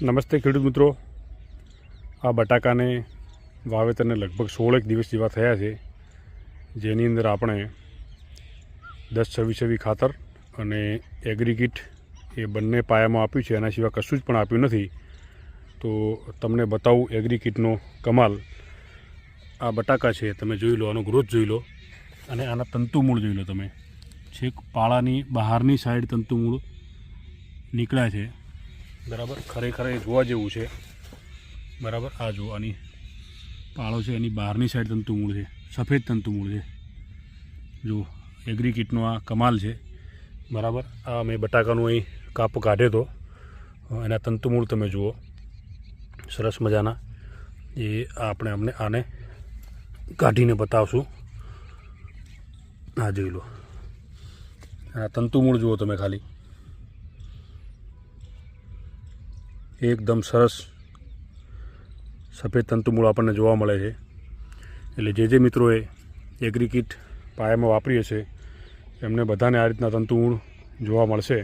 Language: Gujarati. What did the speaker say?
નમસ્તે ખેડૂત મિત્રો, આ બટાકાને વાવેતરને લગભગ 16 દિવસ જેવા થયા છે, જેની અંદર આપણે 10-26 ખાતર અને એગ્રીકીટ એ બંને પાયામાં આપ્યું છે. એના સિવાય કશું જ પણ આપ્યું નથી. તો તમને બતાવું એગ્રીકીટનો કમાલ. આ બટાકા છે, તમે જોઈ લો, આનો ગ્રોથ જોઈ લો અને આના તંતુમૂળ જોઈ લો. તમે છેક પાળાની બહારની સાઈડ તંતુમૂળ નીકળ્યા છે. બરાબર, ખરેખર એ જોવા જેવું છે. બરાબર, આ જો આની પાળો છે, એની બહારની સાઈડ તંતુમૂળ છે, સફેદ તંતુમૂળ છે. જો એગ્રીકીટનો આ કમાલ છે. બરાબર, આ મેં બટાકાનું અહીં કાપ કાઢ્યો હતો, એના તંતુમૂળ તમે જુઓ, સરસ મજાના. એ અમને આને કાઢીને બતાવશું. આ જોઈ લો, આ તંતુમૂળ જુઓ તમે ખાલી, એકદમ સરસ સફેદ તંતુમૂળ આપણને જોવા મળે છે. એટલે જે મિત્રોએ એગ્રીકીટ પાયામાં વાપરી હશે એમને બધાને આ રીતના તંતુમૂળ જોવા મળશે.